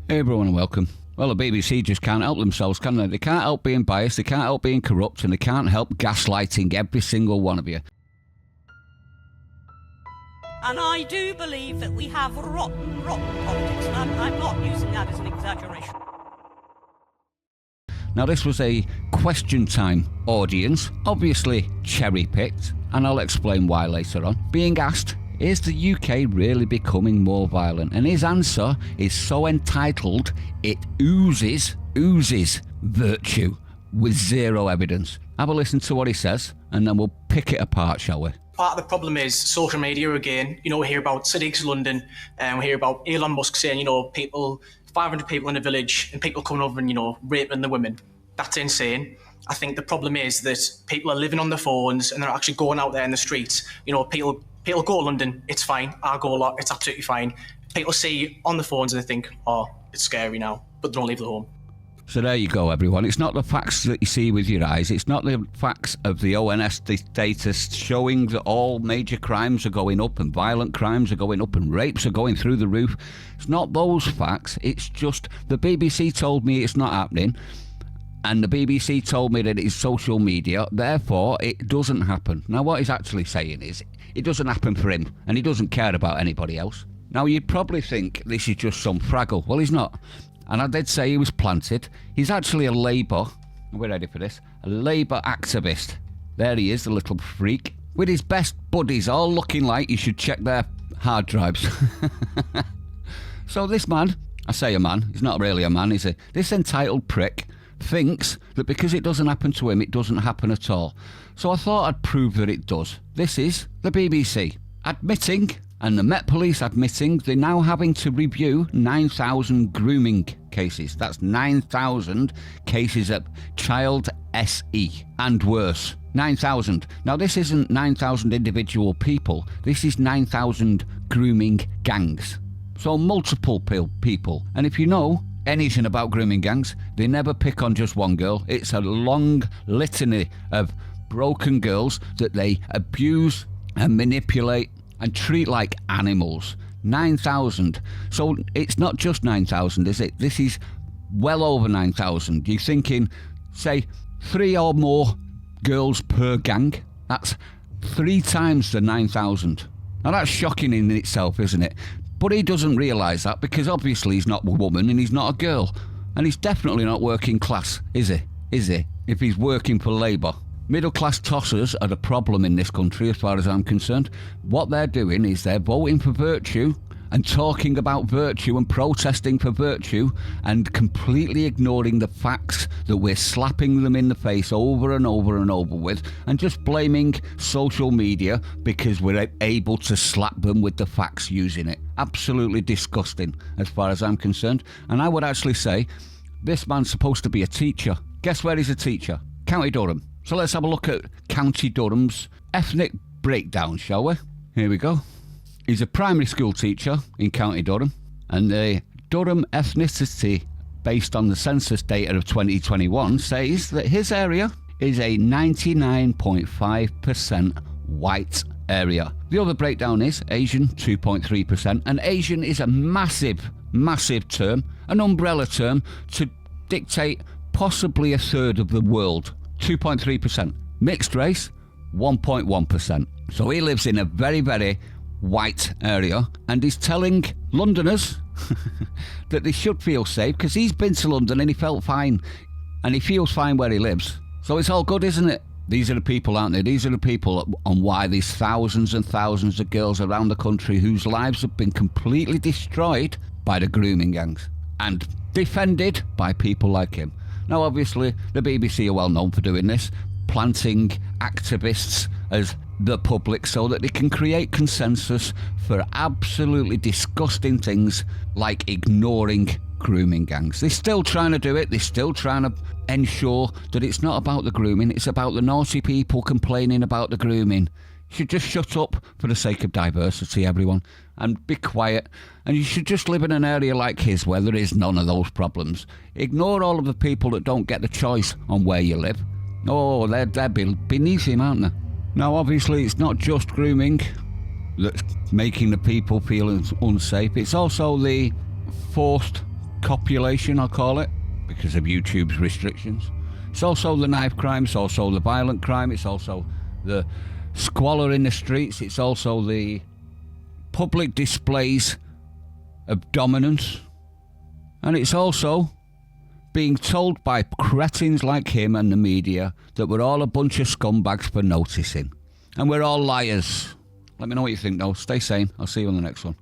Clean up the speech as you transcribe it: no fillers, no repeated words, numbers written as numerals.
Hey everyone and welcome. Well, the BBC just can't help themselves, can they? They can't help being biased, they can't help being corrupt, and they can't help gaslighting every single one of you. And I do believe that we have rotten politics, and I'm not using that as an exaggeration. Now, this was a question time audience, obviously cherry-picked, and I'll explain why later on. Being asked, is the UK really becoming more violent? And his answer is so entitled, it oozes virtue with zero evidence. Have a listen to what he says, and then we'll pick it apart, shall we? Part of the problem is social media again. We hear about Sadiq's London, and we hear about Elon Musk saying, 500 people in a village, and people coming over and, raping the women. That's insane. I think the problem is that people are living on their phones and they're actually going out there in the streets. People go to London, it's fine. I go a lot, it's absolutely fine. People see on the phones and they think, oh, it's scary now, but they don't leave the home. So there you go, everyone. It's not the facts that you see with your eyes. It's not the facts of the ONS data showing that all major crimes are going up and violent crimes are going up and rapes are going through the roof. It's not those facts. It's just the BBC told me it's not happening. And the BBC told me that it's social media, therefore it doesn't happen. Now what he's actually saying is, it doesn't happen for him, and he doesn't care about anybody else. Now you'd probably think this is just some fraggle. Well, he's not. And I did say he was planted. He's actually a Labour, we're ready for this, a Labour activist. There he is, the little freak, with his best buddies all looking like you should check their hard drives. So this man, I say a man, he's not really a man, is he? This entitled prick thinks that because it doesn't happen to him, it doesn't happen at all. So I thought I'd prove that it does. This is the BBC admitting, and the Met Police admitting, they're now having to review 9,000 grooming cases. That's 9,000 cases of child SE and worse. 9,000. Now this isn't 9,000 individual people. This is 9,000 grooming gangs. So multiple people. And if you know anything about grooming gangs, they never pick on just one girl. It's a long litany of broken girls that they abuse and manipulate and treat like animals. 9,000. So it's not just 9,000, is it? This is well over 9,000. You're thinking, say, 3 or more girls per gang. That's 3 times the 9,000. Now that's shocking in itself, isn't it? But he doesn't realise that because obviously he's not a woman and he's not a girl. And he's definitely not working class, is he? Is he? If he's working for Labour. Middle class tossers are the problem in this country as far as I'm concerned. What they're doing is they're voting for virtue and talking about virtue and protesting for virtue and completely ignoring the facts that we're slapping them in the face over and over and over with, and just blaming social media because we're able to slap them with the facts using it. Absolutely disgusting as far as I'm concerned. And I would actually say this man's supposed to be a teacher. Guess where he's a teacher? County Durham. So let's have a look at County Durham's ethnic breakdown, shall we? Here we go. He's a primary school teacher in County Durham, and the Durham ethnicity based on the census data of 2021 says that his area is a 99.5% white area. The other breakdown is Asian, 2.3%, and Asian is a massive term, an umbrella term to dictate possibly a third of the world. 2.3%. Mixed race, 1.1%. So he lives in a very, very white area, and he's telling Londoners that they should feel safe because he's been to London and he felt fine, and he feels fine where he lives. So it's all good, isn't it? These are the people, aren't they? These are the people on why there's thousands and thousands of girls around the country whose lives have been completely destroyed by the grooming gangs and defended by people like him. Now, obviously, the BBC are well known for doing this, planting activists as the public so that they can create consensus for absolutely disgusting things like ignoring grooming gangs. They're still trying to do it. They're still trying to ensure that it's not about the grooming. It's about the naughty people complaining about the grooming. You should just shut up for the sake of diversity, everyone, and be quiet. And you should just live in an area like his where there is none of those problems. Ignore all of the people that don't get the choice on where you live. Oh, they're beneath him, aren't they? Now, obviously, it's not just grooming that's making the people feel unsafe. It's also the forced copulation, I'll call it, because of YouTube's restrictions. It's also the knife crime, it's also the violent crime, it's also the squalor in the streets, it's also the public displays of dominance, and it's also being told by cretins like him and the media that we're all a bunch of scumbags for noticing, and we're all liars. Let me know what you think though. Stay sane. I'll see you on the next one.